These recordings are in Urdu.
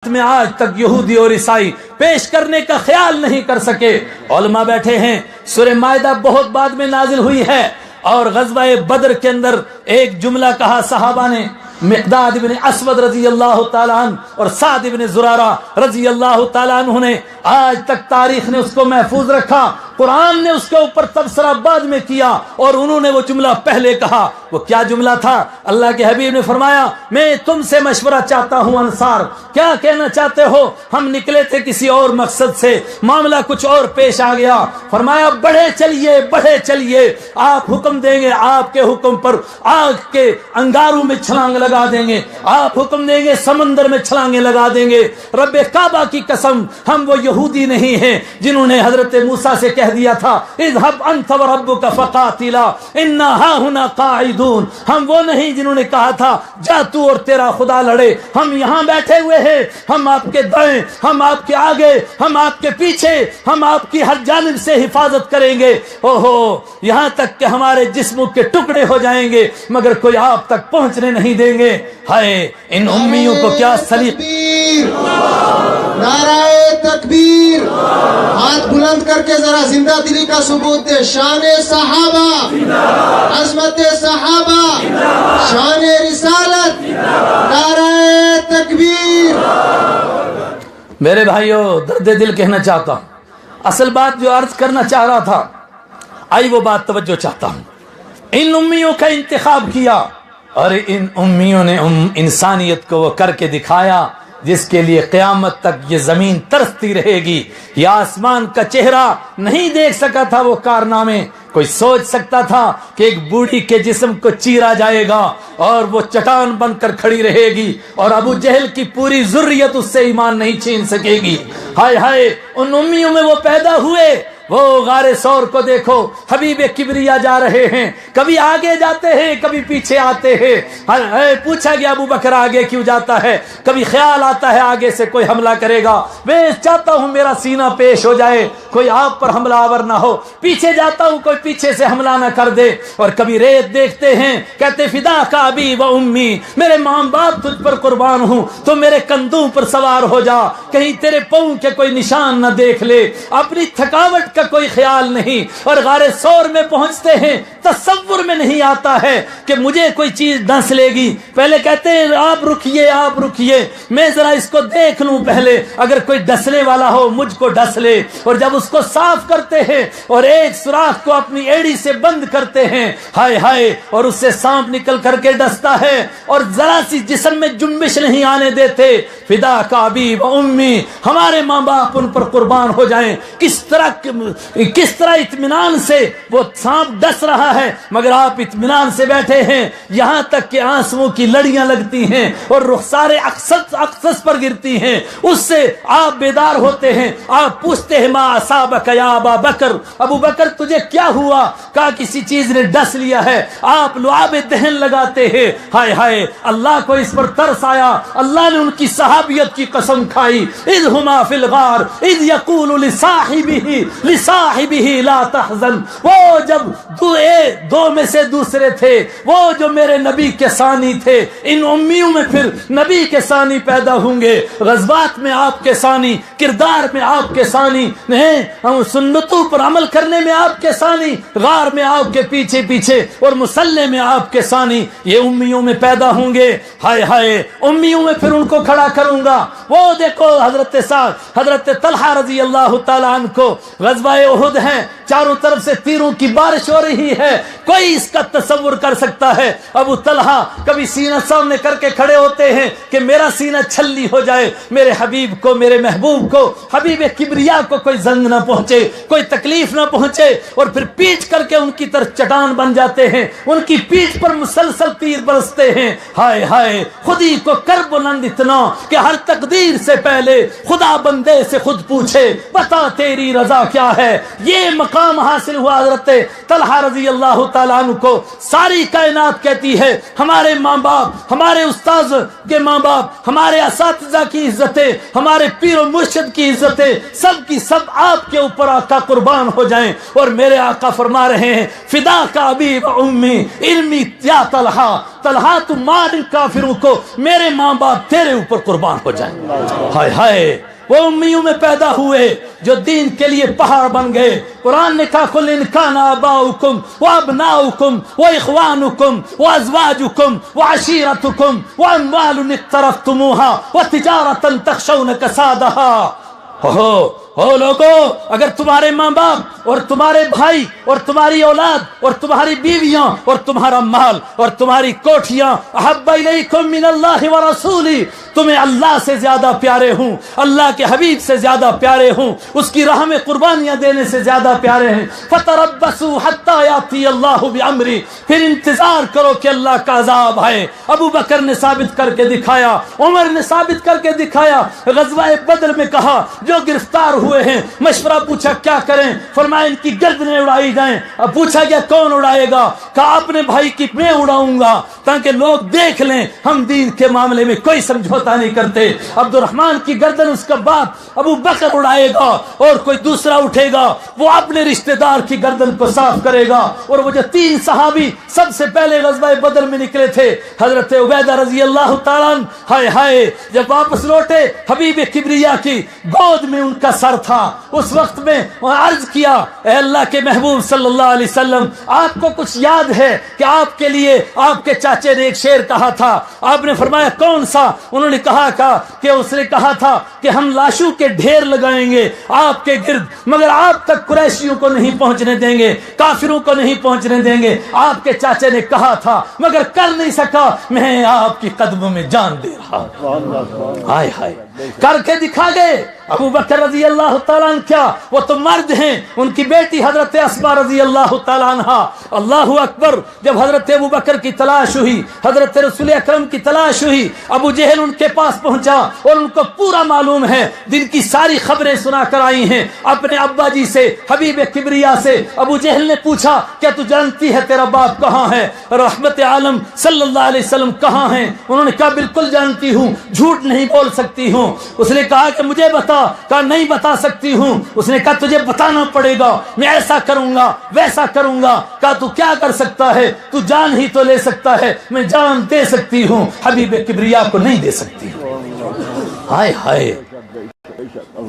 میں آج تک یہودی اور عیسائی پیش کرنے کا خیال نہیں کر سکے۔ علماء بیٹھے ہیں، سورہ مائدہ بہت بعد میں نازل ہوئی ہے، اور غزوہ بدر کے اندر ایک جملہ کہا صحابہ نے، مقداد بن اسود رضی اللہ تعالیٰ عنہ اور سعد بن زرارہ رضی اللہ تعالیٰ عنہ نے، آج تک تاریخ نے اس کو محفوظ رکھا، قرآن نے اس کے اوپر تبصرہ بعد میں کیا، اور انہوں نے وہ جملہ پہلے کہا۔ وہ کیا جملہ تھا؟ اللہ کے حبیب نے فرمایا، میں تم سے مشورہ چاہتا ہوں انصار، کیا کہنا چاہتے ہو؟ ہم نکلے تھے کسی اور مقصد سے، معاملہ کچھ اور پیش آ گیا۔ فرمایا بڑھے چلیے، آپ حکم دیں گے، آپ کے حکم پر آگ کے انگاروں میں چھلانگ لگا دیں گے، آپ حکم دیں گے سمندر میں چھلانگیں لگا دیں گے۔ رب کعبہ کی قسم، ہم وہ یہودی نہیں ہیں جنہوں نے حضرت موسیٰ سے کہہ دیا تھا اذهب انت وربك فقاتلا انا هاهنا قاعدون، ہم وہ نہیں جنہوں نے کہا تھا جا تو اور تیرا خدا لڑے، ہم یہاں بیٹھے ہوئے ہیں، ہم آپ کے دائیں، ہم آپ کے آگے، ہم آپ کے پیچھے، ہم آپ کی ہر جانب سے حفاظت کریں گے، اوہو یہاں تک کہ ہمارے جسموں کے ٹکڑے ہو جائیں گے مگر کوئی آپ تک پہنچنے نہیں دیں گے۔ ہائے ان امیوں کو کیا سلیقہ! نعرہ تکبیر! ہاتھ بلند کر کے ذرا زندہ دلی کا ثبوت دے۔ شان صحابہ، عظمت صحابہ، شان رسالت، نعرہ تکبیر! میرے بھائیوں، درد دل کہنا چاہتا ہوں، اصل بات جو عرض کرنا چاہ رہا تھا، آئی وہ بات توجہ چاہتا ہوں۔ ان امیوں کا انتخاب کیا، اور ان امیوں نے انسانیت کو وہ کر کے دکھایا جس کے لیے قیامت تک یہ زمین ترستی رہے گی۔ یہ آسمان کا چہرہ نہیں دیکھ سکا تھا وہ کارنامے، کوئی سوچ سکتا تھا کہ ایک بوڑھی کے جسم کو چیرا جائے گا اور وہ چٹان بن کر کھڑی رہے گی اور ابو جہل کی پوری ذریت اس سے ایمان نہیں چھین سکے گی؟ ہائے ہائے، ان امیوں میں وہ پیدا ہوئے۔ وہ غار ثور کو دیکھو، حبیب کبریا جا رہے ہیں، کبھی آگے جاتے ہیں کبھی پیچھے آتے ہیں۔ پوچھا گیا ابو بکر آگے کیوں جاتا ہے؟ کبھی خیال آتا ہے آگے سے کوئی حملہ کرے گا، میں چاہتا ہوں میرا سینہ پیش ہو جائے، کوئی آپ پر حملہ آور نہ ہو، پیچھے جاتا ہوں کوئی پیچھے سے حملہ نہ کر دے۔ اور کبھی ریت دیکھتے ہیں، کہتے فدا کا ابی و امی، میرے ماں باپ تجھ پر قربان ہوں، تو میرے کندھوں پر سوار ہو جا، کہیں تیرے پاؤں کے کوئی نشان نہ دیکھ لے، اپنی تھکاوٹ کا کوئی خیال نہیں۔ اور غار ثور میں پہنچتے ہیں، تصور میں نہیں آتا ہے کہ مجھے کوئی چیز ڈس لے گی، پہلے کہتے ہیں آپ رکیے، میں ذرا اس کو دیکھ لوں پہلے، اگر کوئی ڈسنے والا ہو مجھ کو ڈس لے۔ اور جب اس کو صاف کرتے ہیں اور ایک سوراخ کو اپنی ایڑی سے بند کرتے ہیں، ہائے ہائے، اور اس سے سانپ نکل کر کے ڈستا ہے اور ذرا سی جسم میں جنبش نہیں آنے دیتے۔ فدا کا ابی و امی، ہمارے ماں باپ ان پر قربان ہو جائیں۔ کس طرح اطمینان سے وہ سانپ ڈس رہا ہے مگر آپ اطمینان سے بیٹھے ہیں، یہاں تک کہ آنسوؤں کی لڑیاں لگتی ہیں اور رخسارے اقصص پر گرتی ہیں، اس سے آپ بیدار ہوتے ہیں۔ آپ پوچھتے ہیں ما اصابک یا ابا بکر، ابو بکر تجھے کیا ہوا؟ کہا کسی چیز نے ڈس لیا ہے۔ آپ لعاب دہن لگاتے ہیں، ہائے ہائے، اللہ کو اس پر ترس آیا، اللہ نے ان کی صحابیت کی قسم کھائی۔ اذ ہما فی الغار اذ یقول لصاحبہ لا تحزن، وہ جب دو میں سے دوسرے تھے، وہ جو میرے نبی کے ثانی تھے، ان امیوں میں پھر نبی کے ثانی پیدا ہوں گے، غزوات میں آپ کے ثانی، کردار میں آپ کے ثانی، ہم سنتوں پر عمل کرنے میں آپ کے ثانی، غار میں آپ کے پیچھے اور مسلح میں آپ کے ثانی، یہ امیوں میں پیدا ہوں گے۔ ہائے ہائے، امیوں میں پھر ان کو کھڑا کروں گا۔ وہ دیکھو حضرت طلحہ رضی اللہ تعالیٰ عنہ کو غزوہ احد ہے، چاروں طرف سے تیروں کی بارش ہو رہی ہے، کوئی اس کا تصور کر سکتا ہے؟ ابو طلحہ کبھی سینہ سامنے کر کے کھڑے ہوتے ہیں کہ میرا سینہ چھلی ہو جائے، میرے حبیب کو، میرے محبوب کو، حبیب کبریا کو کوئی زنگ نہ پہنچے، کوئی تکلیف نہ پہنچے، اور پھر پیٹ کر کے ان کی طرف چٹان بن جاتے ہیں، ان کی پیٹ پر مسلسل تیر برستے ہیں۔ ہائے ہائے، خودی کو کر بلند اتنا کہ ہر تقدیر سے پہلے خدا بندے سے خود پوچھے بتا تیری رضا کیا ہے۔ یہ مقام حاصل ہوا حضرت طلحہ رضی اللہ تعالیٰ عنہ کو۔ ساری کائنات کہتی ہے ہمارے ماں باپ، ہمارے استاذ کے ماں باپ، ہمارے اساتذہ کی عزتیں، ہمارے پیر و مرشد کی عزتیں، سب کی سب آپ آپ کے اوپر آقا قربان ہو جائیں. اور میرے آقا فرما رہے ہیں فدا کا ابی و امی علمی یا طلحہ, طلحہ تم مار ان کافروں کو, میرے ماں باپ تیرے اوپر قربان ہو جائیں. ہائے ہائے وہ امیوں میں پیدا ہوئے جو دین کے لیے پہاڑ بن گئے. قرآن نے کہا قل ان کان آباؤکم وابناؤکم واخوانکم وازواجکم وعشیرتکم واموال اقترفتموها وتجارة تخشون کسادها. او لوگو, اگر تمہارے ماں باپ اور تمہارے بھائی اور تمہاری اولاد اور تمہاری بیویاں اور تمہارا مال اور تمہاری کوٹھیاں احب الیکم من اللہ ورسولہ, تمہیں اللہ سے زیادہ پیارے ہوں, اللہ کے حبیب سے زیادہ پیارے ہوں, اس کی راہ میں قربانیاں دینے سے زیادہ پیارے ہیں, فتربصوا حتی یاتی اللہ بامرہ, پھر انتظار کرو کہ اللہ کا عذاب آئے. ابو بکر نے ثابت کر کے دکھایا, عمر نے ثابت کر کے دکھایا. غزوہ بدر میں کہا جو گرفتار ہوئے ہیں, مشورہ پوچھا کیا کریں, فرمایا ان کی گردنیں اڑائی جائیں. اب پوچھا گیا کون اڑائے گا, کہا اپنے بھائی کی میں اڑاؤں گا تاکہ لوگ دیکھ لیں ہم دین کے معاملے میں کوئی سمجھوتا نہیں کرتے. عبد الرحمن کی گردن اس کا باپ ابو بکر اڑائے گا, اور کوئی دوسرا اٹھے گا وہ اپنے رشتہ دار کی گردن کو صاف کرے گا. اور وہ جو 3 صحابی سب سے پہلے غزوہ بدر میں نکلے تھے, حضرت عبیدہ رضی اللہ تعالیٰ عنہ, ہائے ہائے جب واپس لوٹے حبیب کبریا کی گود میں ان کا سر تھا. اس وقت میں عرض کیا اے اللہ کے محبوب صلی اللہ علیہ وسلم, آپ کو کچھ یاد ہے کہ آپ کے لیے آپ کے چاچے نے ایک شعر کہا تھا؟ آپ نے فرمایا کون سا؟ انہوں نے کہا کہ اس نے کہا تھا کہ ہم لاشوں کے ڈھیر لگائیں گے آپ کے گرد, مگر آپ تک قریشیوں کو نہیں پہنچنے دیں گے, کافروں کو نہیں پہنچنے دیں گے. آپ کے چاچے نے کہا تھا مگر کر نہیں سکا, میں آپ کی قدموں میں جان دے رہا. ہائے ہائے کر کے دکھا گئے. ابو بکر رضی اللہ تعالیٰ عنہ کیا وہ تو مرد ہیں, ان کی بیٹی حضرت اسماء رضی اللہ تعالیٰ عنہ. اللہ اکبر. جب حضرت ابو بکر کی تلاش ہوئی, حضرت رسول اکرم کی تلاش ہوئی, ابو جہل ان کے پاس پہنچا اور ان کو پورا معلوم ہے, دن کی ساری خبریں سنا کر آئی ہیں اپنے ابا جی سے, حبیب کبریا سے. ابو جہل نے پوچھا کیا تو جانتی ہے تیرا باپ کہاں ہے, رحمت عالم صلی اللہ علیہ وسلم کہاں ہیں؟ انہوں نے کہا بالکل جانتی ہوں, جھوٹ نہیں بول سکتی ہوں. اس نے کہا کہ مجھے بتا, کہا نہیں بتا سکتی ہوں. اس نے کہا تجھے بتانا پڑے گا, میں ایسا کروں گا ویسا کروں گا. کہا تو کیا کر سکتا ہے, تو جان ہی تو لے سکتا ہے. میں جان دے سکتی ہوں, حبیب کبریا کو نہیں دے سکتی ہوں. ہائے ہائے,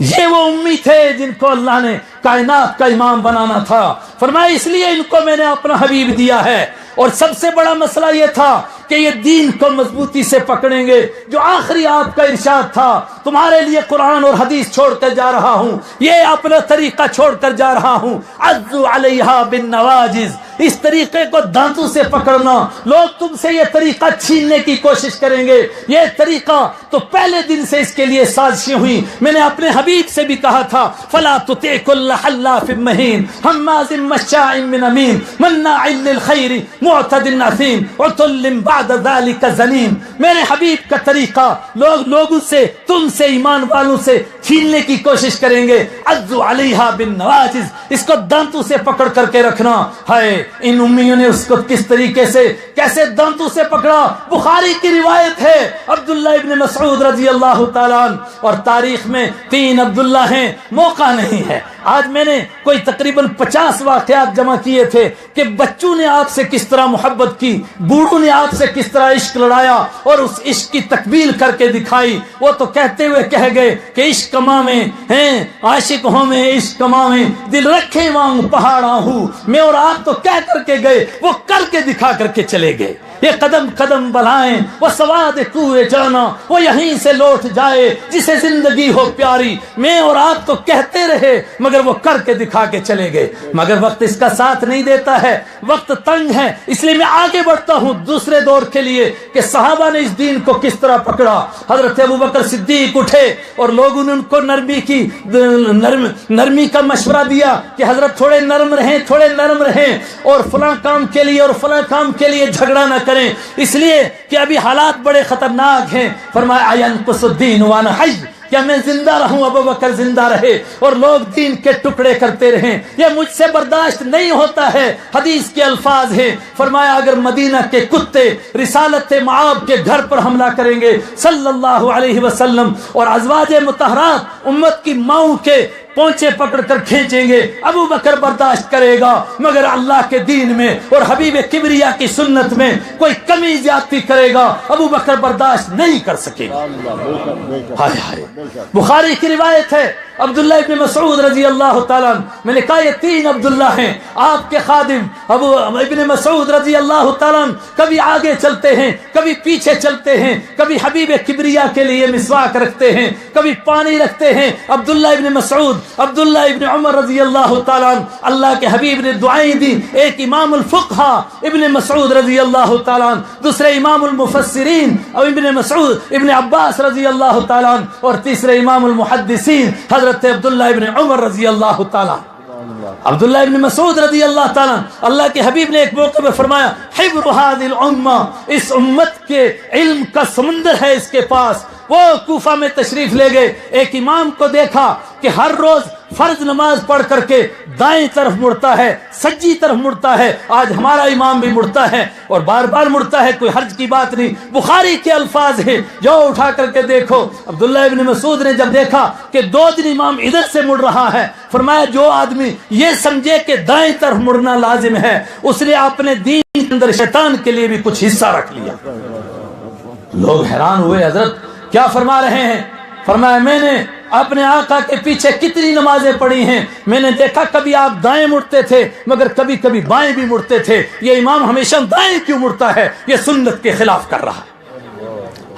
یہ وہ امی تھے جن کو اللہ نے کائنات کا امام بنانا تھا. فرمایا اس لیے ان کو میں نے اپنا حبیب دیا ہے. اور سب سے بڑا مسئلہ یہ تھا کہ یہ دین کو مضبوطی سے پکڑیں گے. جو آخری آپ کا ارشاد تھا, تمہارے لیے قرآن اور حدیث چھوڑ کر جا رہا ہوں, یہ اپنا طریقہ چھوڑ کر جا رہا ہوں. عضوا علیہا بالنواجذ, اس طریقے کو دانتوں سے پکڑنا. لوگ تم سے یہ طریقہ چھیننے کی کوشش کریں گے. یہ طریقہ تو پہلے دن سے اس کے لیے سازشیں ہوئی. میں نے اپنے حبیب سے بھی کہا تھا فلا تطع كل حلاف مہین هماز مشاء بنمیم مناع للخیر معتد اثیم عتل بعد ذلك زنیم. میرے حبیب کا طریقہ لوگوں سے, تم سے, ایمان والوں سے چھیننے کی کوشش کریں گے. عضوا علیہا بالنواجذ, اس کو دانتوں سے پکڑ کر کے رکھنا. ہائے ان امیوں نے اس کو کس طریقے سے کیسے دانتوں سے پکڑا. بخاری کی روایت ہے عبداللہ ابن مسعود رضی اللہ تعالیٰ عنہ, اور تاریخ میں 3 عبداللہ ہیں, موقع نہیں ہے. آج میں نے کوئی تقریباً 50 واقعات جمع کیے تھے کہ بچوں نے آپ سے کس طرح محبت کی, بوڑھوں نے آپ سے کس طرح عشق لڑایا اور اس عشق کی تکمیل کر کے دکھائی. وہ تو کہتے ہوئے کہہ گئے کہ عشق کماویں ہیں, عاشق ہوں میں عشق کماویں, دل رکھے وانگ پہاڑا ہوں. میں اور آپ تو کہہ کر کے گئے, وہ کر کے دکھا کر کے چلے گئے. یہ قدم قدم بلائیں وہ سواد کوئے جانا, وہ یہیں سے لوٹ جائے جسے زندگی ہو پیاری. میں اور آپ تو کہتے رہے مگر وہ کر کے دکھا کے چلے گئے. مگر وقت اس کا ساتھ نہیں دیتا ہے, وقت تنگ ہے. اس لیے میں آگے بڑھتا ہوں دوسرے دور کے لیے کہ صحابہ نے اس دین کو کس طرح پکڑا. حضرت ابوبکر صدیق اٹھے اور لوگوں نے ان کو نرمی کا مشورہ دیا کہ حضرت تھوڑے نرم رہیں اور فلاں کام کے لیے اور فلاں کام کے لیے جھگڑا نہ کریں, اس لیے کہ ابھی حالات بڑے خطرناک ہیں. فرمایا اینقص الدین وانا حی, کیا میں زندہ رہوں, ابو بکر زندہ رہے اور لوگ دین کے ٹکڑے کرتے رہیں, یہ مجھ سے برداشت نہیں ہوتا ہے. حدیث کے الفاظ ہیں, فرمایا اگر مدینہ کے کتے رسالت معاب کے گھر پر حملہ کریں گے صلی اللہ علیہ وسلم, اور ازواج مطہرات امت کی ماؤں کے پونچے پکڑ کر کھینچیں گے، ابو بکر برداشت کرے گا، مگر اللہ کے دین میں اور حبیب کبریا کی سنت میں کوئی کمی زیادتی کرے گا ابو بکر برداشت نہیں کر سکے گا۔ ہائے ہائے، بخاری کی روایت ہے عبداللہ ابن مسعود رضی اللہ تعالیٰ، میں نے کہا یہ 3 عبداللہ ہیں آپ کے خادم، ابن مسعود رضی اللہ تعالیٰ کبھی آگے چلتے ہیں، کبھی پیچھے چلتے ہیں، کبھی حبیب کبریا کے لیے مسواک رکھتے ہیں، کبھی پانی رکھتے ہیں۔ عبداللہ ابن مسعود، عبداللہ ابن عمر رضی اللہ تعالیٰ، اللہ کے حبیب نے دعائیں دی، ایک امام الفقہ ابن مسعود رضی اللہ تعالیٰ، دوسرے امام المفسرین اور ابن مسعود ابن عباس رضی اللہ تعالیٰ، اور تیسرے امام المحدثین حضرت عبداللہ ابن عمر رضی اللہ تعالیٰ۔ عبداللہ ابن مسعود رضی اللہ تعالیٰ، اللہ کے حبیب نے ایک موقع میں فرمایا حبر هذه الامہ، اس امت کے علم کا سمندر ہے اس کے پاس۔ وہ کوفہ میں تشریف لے گئے، ایک امام کو دیکھا کہ ہر روز فرض نماز پڑھ کر کے دائیں طرف مڑتا ہے، سجی طرف مڑتا ہے، آج ہمارا امام بھی مڑتا ہے اور بار بار مڑتا ہے، کوئی حرج کی بات نہیں، بخاری کے الفاظ ہیں، جو اٹھا کر کے دیکھو۔ عبداللہ ابن مسعود نے جب دیکھا کہ 2 دن امام ادھر سے مڑ رہا ہے، فرمایا جو آدمی یہ سمجھے کہ دائیں طرف مڑنا لازم ہے، اس نے اپنے دین کے اندر شیطان کے لیے بھی کچھ حصہ رکھ لیا۔ لوگ حیران ہوئے، حضرت کیا فرما رہے ہیں؟ فرمایا میں نے اپنے آقا کے پیچھے کتنی نمازیں پڑھی ہیں، میں نے دیکھا کبھی آپ دائیں مڑتے تھے مگر کبھی کبھی بائیں بھی مڑتے تھے، یہ امام ہمیشہ دائیں کیوں مڑتا ہے؟ یہ سنت کے خلاف کر رہا ہے۔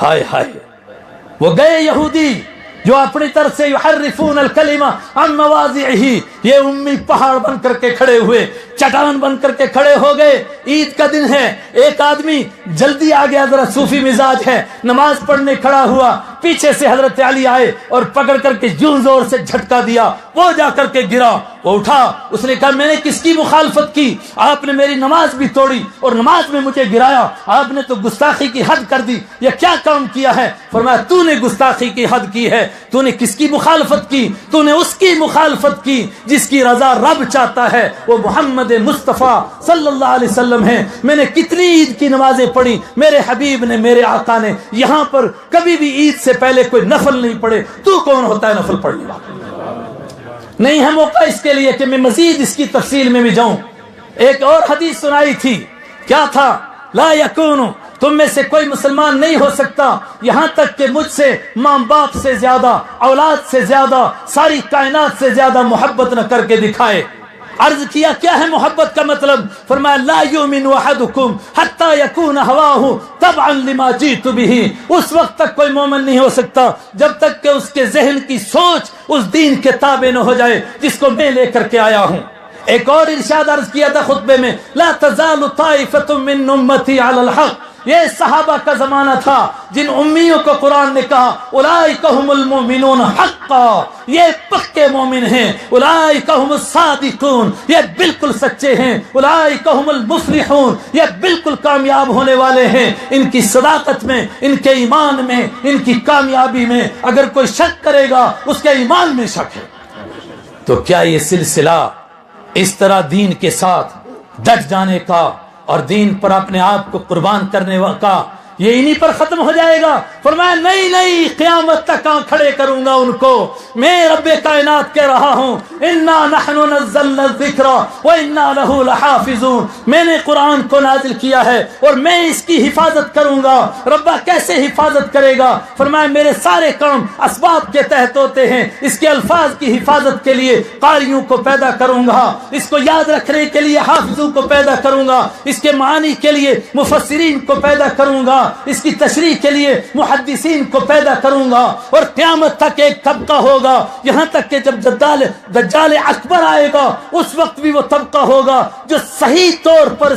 ہائے ہائے، وہ گئے یہودی جو اپنی طرف سے یحرفون الکلمہ عن مواضعہ، یہ امی پہاڑ بن کر کے کھڑے ہوئے، چٹان بن کر کے کھڑے ہو گئے۔ عید کا دن ہے، ایک آدمی جلدی آ گیا، ذرا صوفی مزاج ہے، نماز پڑھنے کھڑا ہوا، پیچھے سے حضرت علی آئے اور پکڑ کر کے یوں زور سے جھٹکا دیا، وہ جا کر کے گرا، وہ اٹھا، اس نے کہا میں نے کس کی مخالفت کی؟ آپ نے میری نماز بھی توڑی اور نماز میں مجھے گرایا، آپ نے تو گستاخی کی حد کر دی، یہ کیا کام کیا ہے؟ فرمایا تو نے گستاخی کی حد کی ہے، تو نے کس کی مخالفت کی؟ تو نے اس کی مخالفت کی جس کی رضا رب چاہتا ہے، وہ محمد مصطفیٰ صلی اللہ علیہ وسلم ہیں۔ میں نے کتنی عید کی نمازیں پڑھی، میرے حبیب نے، میرے آقا نے یہاں پر کبھی بھی عید سے پہلے کوئی نفل نہیں پڑھے، تو کون ہوتا ہے نفل پڑھنے والا؟ نہیں ہے موقع اس کے لیے کہ میں مزید اس کی تفصیل میں بھی جاؤں۔ ایک اور حدیث سنائی تھی، کیا تھا؟ لا یکون، تم میں سے کوئی مسلمان نہیں ہو سکتا یہاں تک کہ مجھ سے ماں باپ سے زیادہ، اولاد سے زیادہ، ساری کائنات سے زیادہ محبت نہ کر کے دکھائے۔ عرض کیا کیا ہے محبت کا مطلب؟ فرمایا لا یؤمن احدکم حتی یکون ہواہ تبعا لما جئت بہ، اس وقت تک کوئی مومن نہیں ہو سکتا جب تک کہ اس کے ذہن کی سوچ اس دین کے تابع نہ ہو جائے جس کو میں لے کر کے آیا ہوں۔ ایک اور ارشاد عرض کیا تھا خطبے میں، لا تزال طائفۃ من امتی علی الحق، یہ صحابہ کا زمانہ تھا جن امیوں کو قرآن نے کہا اولئک هم المؤمنون حقا، یہ پکے مومن ہیں، اولئک هم الصادقون، یہ بالکل سچے ہیں، اولئک هم المفلحون، یہ بالکل کامیاب ہونے والے ہیں۔ ان کی صداقت میں، ان کے ایمان میں، ان کی کامیابی میں اگر کوئی شک کرے گا اس کے ایمان میں شک ہے۔ تو کیا یہ سلسلہ اس طرح دین کے ساتھ ڈٹ جانے کا اور دین پر اپنے آپ کو قربان کرنے کا یہ انہی پر ختم ہو جائے گا؟ فرمایا نہیں نہیں، قیامت تک کھڑے کروں گا ان کو، میں رب کائنات کہہ رہا ہوں انا نحن نزلنا الذکر وانا له لحافظون، میں نے قرآن کو نازل کیا ہے اور میں اس کی حفاظت کروں گا۔ ربا کیسے حفاظت کرے گا؟ فرمایا میرے سارے کام اسباب کے تحت ہوتے ہیں، اس کے الفاظ کی حفاظت کے لیے قاریوں کو پیدا کروں گا، اس کو یاد رکھنے کے لیے حافظوں کو پیدا کروں گا، اس کے معنی کے لیے مفسرین کو پیدا کروں گا، اس کی تشریح کے لیے محدثین کو پیدا کروں گا، اور قیامت تک ایک طبقہ ہوگا، یہاں تک کہ جب دجال اکبر آئے گا اس وقت بھی وہ طبقہ ہوگا جو صحیح طور پر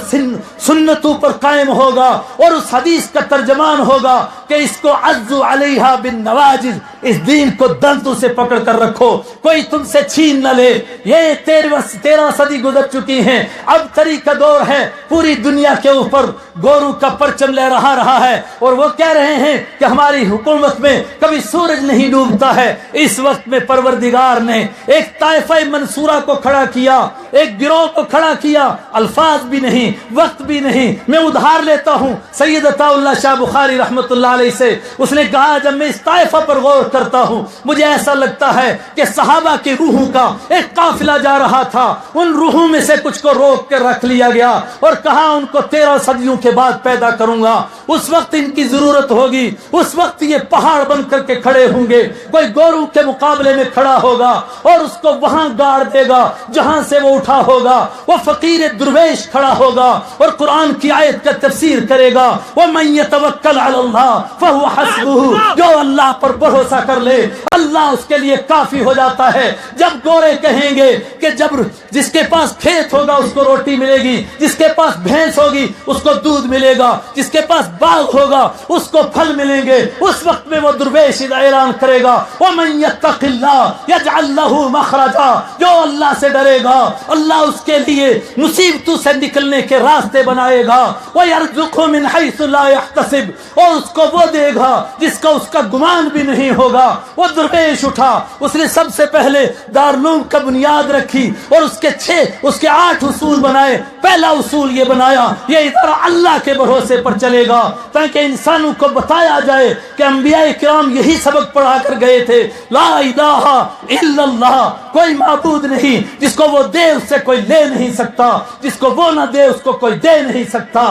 سنتوں پر قائم ہوگا اور اس حدیث کا ترجمان ہوگا کہ اس کو عزو علیہا بالنواجذ، اس دین کو دندوں سے پکڑ کر رکھو، کوئی تم سے چھین نہ لے۔ یہ 13 صدی گزر چکی ہیں، اب تری کا دور ہے، پوری دنیا کے اوپر گورو کا پرچم لے رہا ہے اور وہ کہہ رہے ہیں کہ ہماری حکومت میں کبھی سورج نہیں ڈوبتا ہے۔ اس وقت میں پروردگار نے ایک طائفہ منصورہ کو کھڑا کیا، ایک گروہ کو کھڑا کیا، الفاظ بھی نہیں، وقت بھی نہیں، میں ادھار لیتا ہوں سید عطا اللہ شاہ بخاری رحمت اللہ علیہ سے۔ اس نے کہا جب میں اس طائفہ پر غور کرتا ہوں مجھے ایسا لگتا ہے کہ صحابہ کی روحوں کا ایک قافلہ جا رہا تھا، ان روحوں میں سے کچھ کو روک کے رکھ لیا گیا اور کہا ان کو 13 صدیوں کے بعد پیدا کروں گا، اس وقت ان کی ضرورت ہوگی، اس وقت یہ پہاڑ بن کر کے کھڑے ہوں گے، کوئی گورو کے مقابلے میں کھڑا ہوگا اور اس کو وہاں گاڑ دے گا جہاں سے وہ اٹھا ہوگا، وہ فقیر درویش کھڑا ہوگا اور قرآن کی آیت کا تفسیر کرے گا، وَمَن يَتَوَكَّلْ عَلَى اللَّهِ فَهُوَ حَسْبُهُ، جو اللہ پر بھروسہ کر لے اللہ اس کے لیے کافی ہو جاتا ہے۔ جب گورے کہیں گے کہ جب جس کے پاس کھیت ہوگا اس کو روٹی ملے گی، جس کے پاس بھینس ہوگی اس کو دودھ ملے گا، جس کے پاس باغ ہوگا اس کو پھل ملیں گے، اس وقت میں وہ درویش اعلان کرے گا وَمَن يَتَّقِ اللَّهَ يَجْعَلْ لَهُ مَخْرَجًا، جو اللہ سے ڈرے گا اللہ اس کے لیے مصیبتوں سے نکلنے کے راستے بنائے گا، وَيَرْزُقْهُ مِنْ حَيْثُ لَا يَحْتَسِبُ، اور اس کو وہ دے گا جس کا اس کا گمان بھی نہیں ہوگا۔ وہ درویش اٹھا، اس نے سب سے پہلے دارالعلوم کا بنیاد رکھی اور اس کے 8 اصول بنائے۔ پہلا اصول یہ بنایا یہ ادارہ اللہ کے بھروسے پر چلے گا تاکہ انسانوں کو بتایا جائے کہ انبیاء کرام یہی سبق پڑھا کر گئے تھے، لا الہ الا اللہ، کوئی معبود نہیں جس کو وہ دے اس سے کوئی لے نہیں سکتا، جس کو وہ نہ دے اس کو کوئی دے نہیں سکتا۔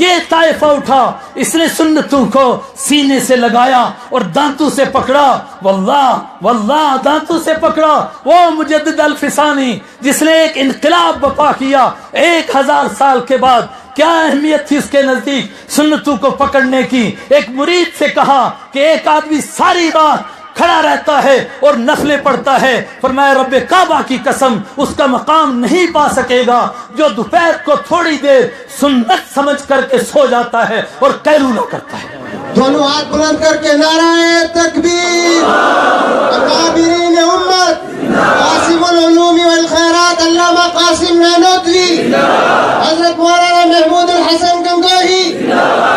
یہ طائفہ اٹھا، اس نے سنتوں کو سینے سے لگایا اور دانتوں سے پکڑا، واللہ دانتوں سے پکڑا۔ وہ مجدد الفسانی جس نے ایک انقلاب برپا کیا 1000 سال کے بعد، کیا اہمیت تھی اس کے نزدیک سنتوں کو پکڑنے کی؟ ایک مرید سے کہا کہ ایک آدمی ساری رات کھڑا رہتا ہے اور نفلیں پڑھتا ہے، فرمایا رب کعبہ کی قسم اس کا مقام نہیں پا سکے گا جو دوپہر کو تھوڑی دیر سنت سمجھ کر کے سو جاتا ہے اور قیلولہ کرتا ہے۔ دونوں ہاتھ بلند کر کے نعرہ تکبیر۔ اکابرین امت قاسم العلوم والخیرات علامہ قاسم نانوتوی، حضرت مولانا محمود الحسن گنگوہی،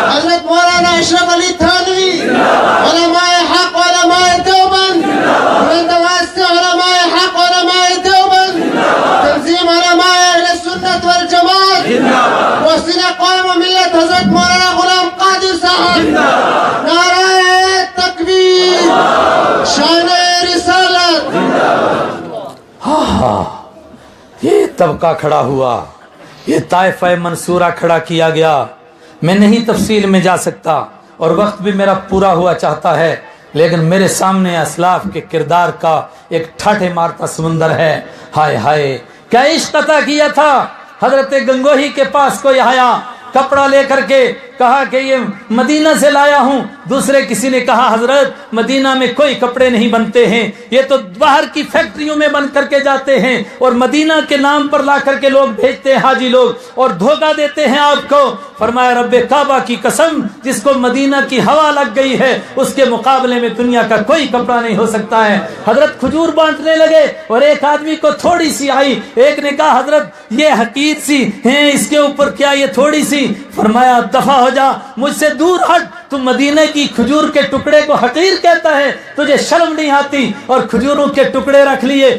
حضرت مولانا اشرف علی تھانوی، علماء حق علماء دیوبند، بلند آواز سے علماء حق علماء دیوبند، تنظیم علماء اہل سنت والجماعت، محسن قوم ملت حضرت مولانا غلام قادر صاحب، نعرہ تکبیر، شان رسالت۔ یہ طبقہ کھڑا ہوا، یہ طائفہ منصورہ کھڑا کیا گیا۔ میں نہیں تفصیل میں جا سکتا اور وقت بھی میرا پورا ہوا چاہتا ہے، لیکن میرے سامنے اسلاف کے کردار کا ایک ٹھاٹھے مارتا سمندر ہے۔ ہائے ہائے کیا عشق عطا کیا تھا حضرت گنگوہی کے پاس کوئی آیا کپڑا لے کر کے کہا کہ یہ مدینہ سے لایا ہوں، دوسرے کسی نے کہا حضرت مدینہ میں کوئی کپڑے نہیں بنتے ہیں، یہ تو باہر کی فیکٹریوں میں بن کر کے جاتے ہیں اور مدینہ کے نام پر لا کر کے لوگ بھیجتے ہیں حاجی لوگ اور دھوکہ دیتے ہیں آپ کو۔ فرمایا رب کعبہ کی قسم جس کو مدینہ کی ہوا لگ گئی ہے اس کے مقابلے میں دنیا کا کوئی کپڑا نہیں ہو سکتا ہے۔ حضرت کھجور بانٹنے لگے اور ایک آدمی کو تھوڑی سی آئی، ایک نے کہا حضرت یہ حقیر سی ہیں اس کے اوپر کیا یہ تھوڑی سی؟ فرمایا دفع ہو جا، مجھ سے دور ہٹ، تو مدینہ کی کھجور کے ٹکڑے کو حقیر کہتا ہے، تجھے شرم نہیں آتی؟ اور کھجوروں کے ٹکڑے رکھ لیے،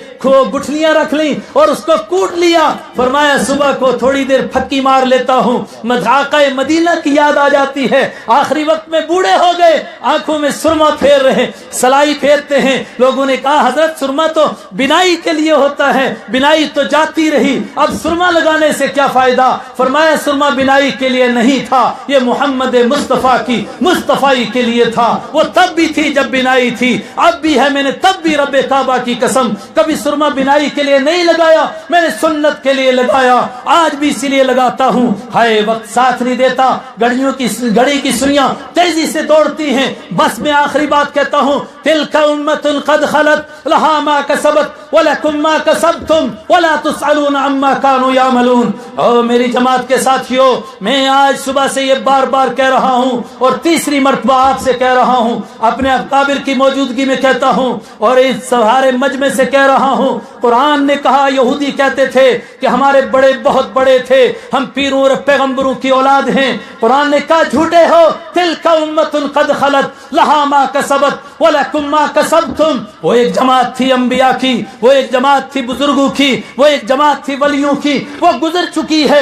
گٹھلیاں رکھ لی اور اس کو کوٹ لیا۔ فرمایا صبح کو تھوڑی دیر پھکی مار لیتا ہوں، مذاقہ مدینہ کی یاد آ جاتی ہے۔ آخری وقت میں بوڑھے ہو گئے، آنکھوں میں سرما پھیر رہے، سلائی پھیرتے ہیں۔ لوگوں نے کہا حضرت سرما تو بنائی کے لیے ہوتا ہے، بنائی تو جاتی رہی، اب سرما لگانے سے کیا فائدہ؟ فرمایا سرما بنائی کے لیے نہیں تھا، یہ محمد مصطفیٰ کی مصطفی کے لیے تھا۔ وہ تب بھی تھی جب بنائی تھی، اب بھی ہے، میں نے تب بھی رب کعبہ کی قسم کبھی سرما بنائی کے لیے نہیں لگایا، میں نے سنت کے لیے لگایا، آج بھی اسی لیے لگاتا ہوں۔ ہائے وقت ساتھ نہیں دیتا، گھڑی کی سنیاں تیزی سے دوڑتی ہیں، بس میں آخری بات کہتا ہوں، تلک امت قد خلت لہا ما کسبت ولکم ما کسبتم ولا تسألون عما كانوا يعملون۔ او میری جماعت کے ساتھیوں، میں آج صبح سے یہ بار بار کہہ رہا ہوں اور تیسری مرتبہ آپ سے کہہ رہا ہوں، اپنے اکابر کی موجودگی میں کہتا ہوں اور اس سارے مجمع سے کہہ رہا ہوں، قرآن نے کہا، یہودی کہتے تھے کہ ہمارے بڑے بہت بڑے تھے، ہم پیروں اور پیغمبروں کی اولاد ہیں۔ قرآن نے کہا جھوٹے ہو، تلک امت قد خلت لہا ما کسبت ولکم ما کسبتم۔ وہ ایک جماعت تھی انبیاء کی، وہ ایک جماعت تھی بزرگوں کی، وہ ایک جماعت تھی ولیوں کی، وہ گزر چکی ہے،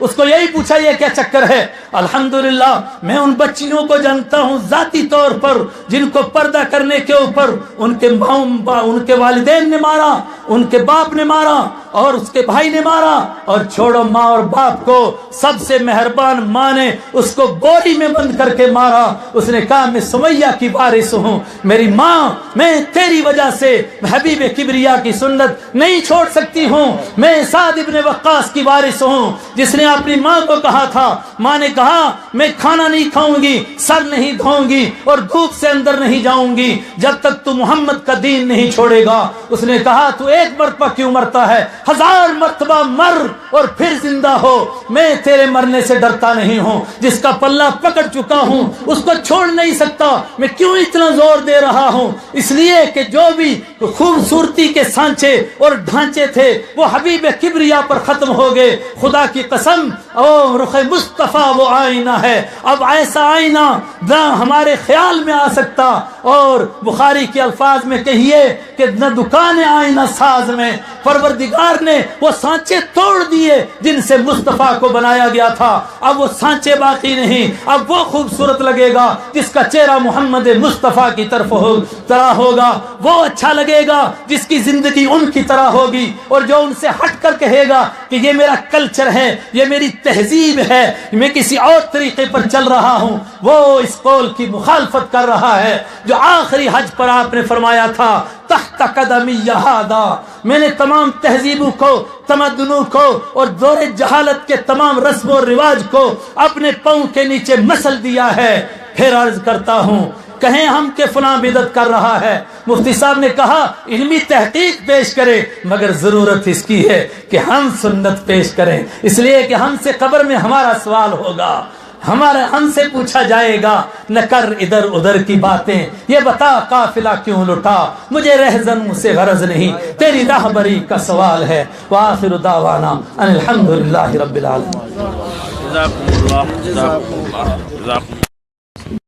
اس کو یہی پوچھا یہ کیا چکر ہے؟ الحمدللہ میں ان بچیوں کو جانتا ہوں ذاتی طور پر جن کو پردہ کرنے کے اوپر ان کے والدین نے مارا، ان کے باپ نے مارا اور اس کے بھائی نے مارا، اور چھوڑو ماں اور باپ کو، سب سے مہربان ماں نے اس کو بوری میں بند کر کے مارا۔ اس نے کہا میں سمیہ کی وارث ہوں، میری ماں میں تیری وجہ سے حبیب کبریا کی سنت نہیں چھوڑ سکتی ہوں، میں سعد ابن وقاص کی وارث ہوں جس نے اپنی ماں کو کہا تھا، ماں نے کہا میں کھانا نہیں کھاؤں گی، سر نہیں دھوؤں گی اور دھوپ سے اندر نہیں جاؤں گی جب تک تو محمد کا دین نہیں چھوڑے گا۔ اس نے کہا تو ایک مرتبہ کیوں مرتا ہے، 1000 مرتبہ مر اور پھر زندہ ہو، میں تیرے مرنے سے ڈرتا نہیں ہوں، جس کا پلہ پکڑ چکا ہوں اس کو چھوڑ نہیں سکتا۔ میں کیوں اتنا زور دے رہا ہوں؟ اس لیے کہ جو بھی خوبصورتی کے سانچے اور ڈھانچے تھے وہ حبیب کبریا پر ختم ہو گئے۔ خدا کی قسم او رخ مصطفیٰ وہ آئینہ ہے، اب ایسا آئینہ نہ ہمارے خیال میں آ سکتا، اور بخاری کے الفاظ میں کہیے کہ نہ دکان آئینہ ساز میں، پروردگار نے وہ سانچے توڑ دیے جن سے مصطفیٰ کو بنایا گیا تھا، اب وہ سانچے باقی نہیں، اب وہ خوبصورت لگے گا جس کا چہرہ محمد مصطفیٰ کی طرف طرح ہوگا، وہ اچھا لگے گا جس کی زندگی ان کی طرح ہوگی، اور جو ان سے ہٹ کر کہے گا کہ یہ میرا کلچر ہے، یہ میری تہذیب ہے، میں کسی اور طریقے پر چل رہا ہوں، وہ اس قول کی مخالفت کر رہا ہے جو آخری حج پر آپ نے فرمایا تھا تحت قدمی ہذا، میں نے تمام تہذیبوں کو، تمدنوں کو اور دور جہالت کے تمام رسم و رواج کو اپنے پاؤں کے نیچے مسل دیا ہے۔ پھر عرض کرتا ہوں کہیں ہم کہ فلاں بدعت کر رہا ہے، مفتی صاحب نے کہا علمی تحقیق پیش کرے، مگر ضرورت اس کی ہے کہ ہم سنت پیش کریں، اس لیے کہ ہم سے قبر میں ہمارا سوال ہوگا، ہم سے پوچھا جائے گا نہ کر ادھر ادھر کی باتیں، یہ بتا قافلہ کیوں لٹا، مجھے رہزنوں سے غرض نہیں، تیری راہبری کا سوال ہے۔ وآخر دعوانا ان الحمدللہ رب العالمین۔